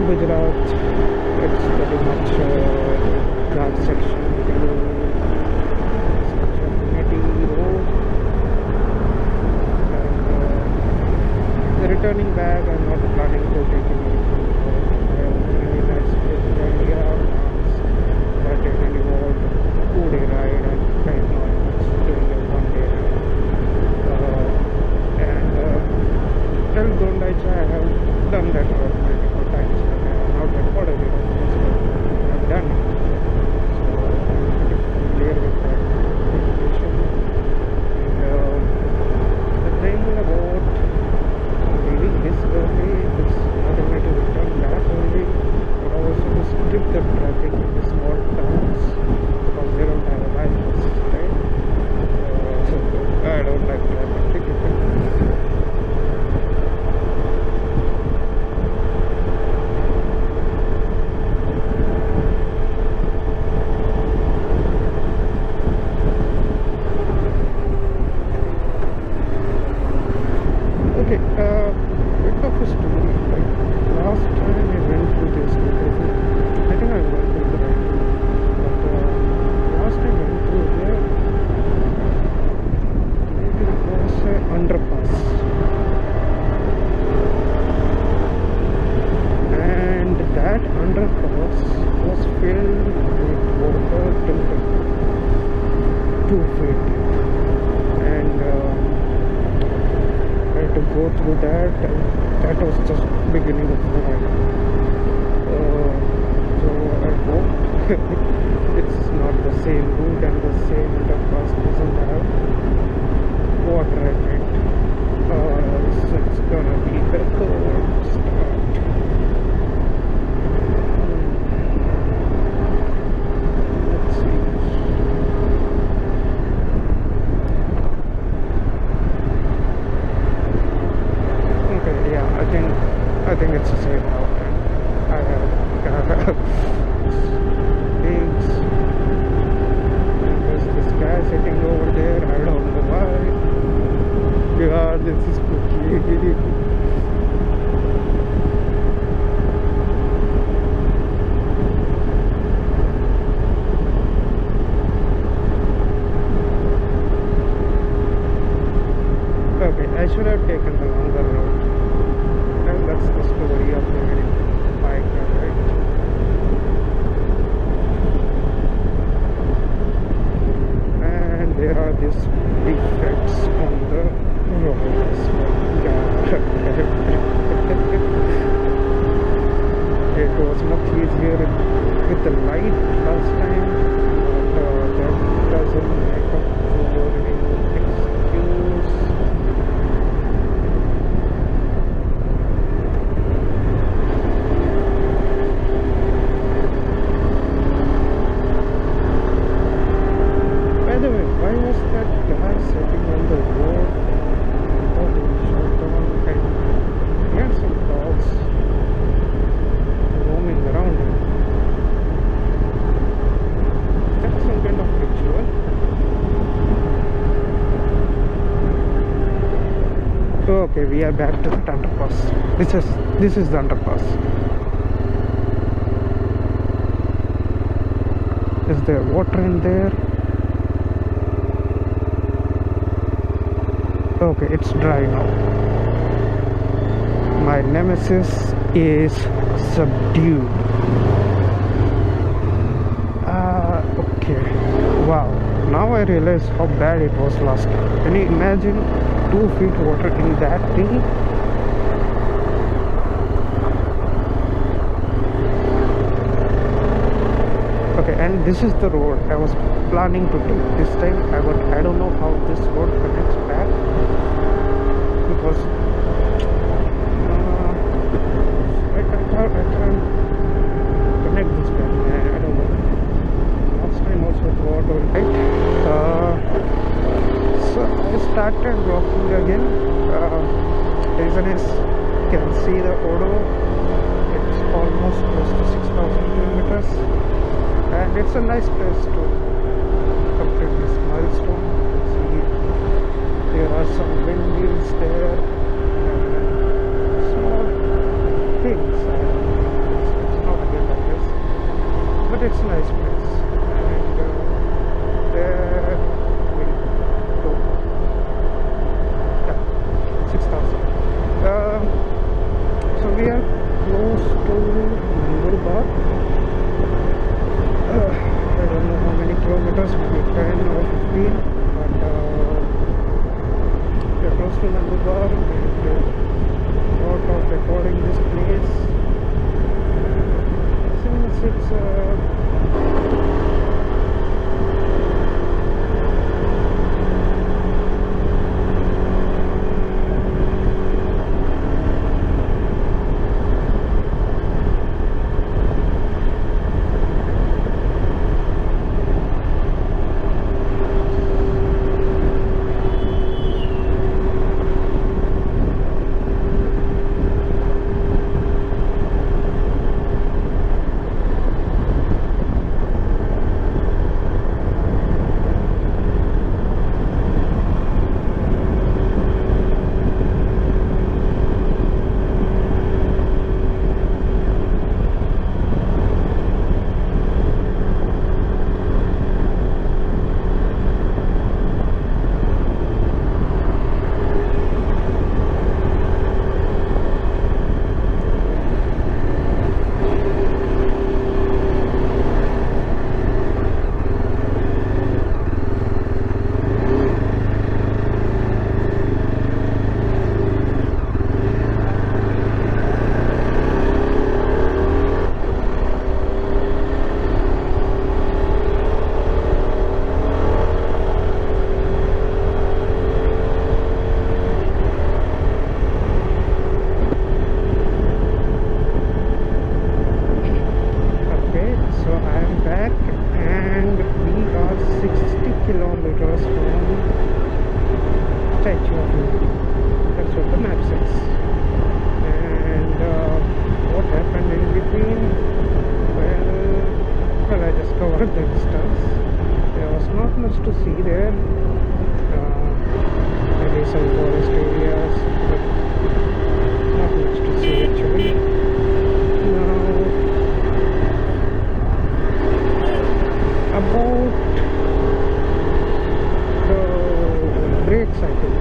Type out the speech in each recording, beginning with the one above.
Gujarat, it's pretty much Ghat section to Neti Road. And returning back, I'm not planning to take any really nice idea that it involved a 2-day ride, and right now I'm just doing a 1-day ride. And till Dondaicha, I have done that road multiple times, but I have not recorded it. I've done it, so I'm pretty familiar with that location. And the thing about leaving this early is not only to return back early, but also to strip the traffic in the small towns because they don't have a license, right? So I don't like traffic. Okay, bit of a story. Like last time I went through this, I think I went through the right way. But last time I went through here, maybe it was an underpass, and that underpass was filled with water till 2 feet, and I had to go through that, and that was just beginning of the ride. So I hope it's not the same route and the same underpass doesn't have water in it. So it's gonna be a cold start. Let's see. Okay, yeah, I think it's the same now. I have things. There's this guy sitting over there. I don't know why. Yeah, this is spooky. Okay, I should have taken the longer route. Well, that's the story of the bike, right? And there are these defects on the road as well. Yeah. It was much easier with the light last time, but that doesn't make up for any excuse. By the way, why was that guy sitting on the road without any shirt on? And he had some dogs roaming around him. Is that some kind of ritual? Okay, we are back to the underpass. This is the underpass. Is there water in there? Okay, it's dry now. My nemesis is subdued. Okay. Wow. Now I realize how bad it was last time. Can you imagine 2 feet water in that thing? Okay, and this is the road I was planning to take this time. I don't know how this road connects back, because I can't connect this back. I don't know. Last time also it was alright. So I started walking again. Reason is, you can see the Odo. It's almost close to 6,000 kilometers. And it's a nice place to complete this milestone. See, there are some windmills there, and small things. we are close to Nandurbar. I don't know how many kilometers, maybe 10 or 15, but we are close to Nandurbar and thought of recording this place since it's kilometers from Statue of Unity. That's what the map says. And what happened in between? Well, I just covered the distance. There was not much to see there. Maybe some forest areas, but not much to see actually. Now, about brake cycle.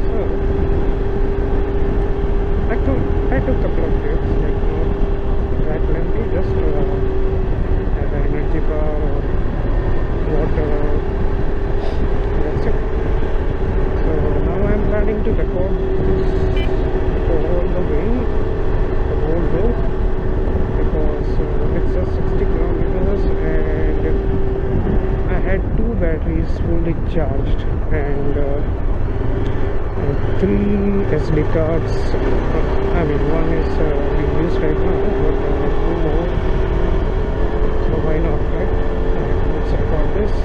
So I took a couple of breaks, like not that lengthy, just as an energy bar or water. That's it. So now I'm planning to record this all the way, the whole road, because it's just 60 kilometers and I had 2 batteries fully charged and 3 SD cards. I mean, one is being used right now, but 2 more. So why not, right? Let's record this.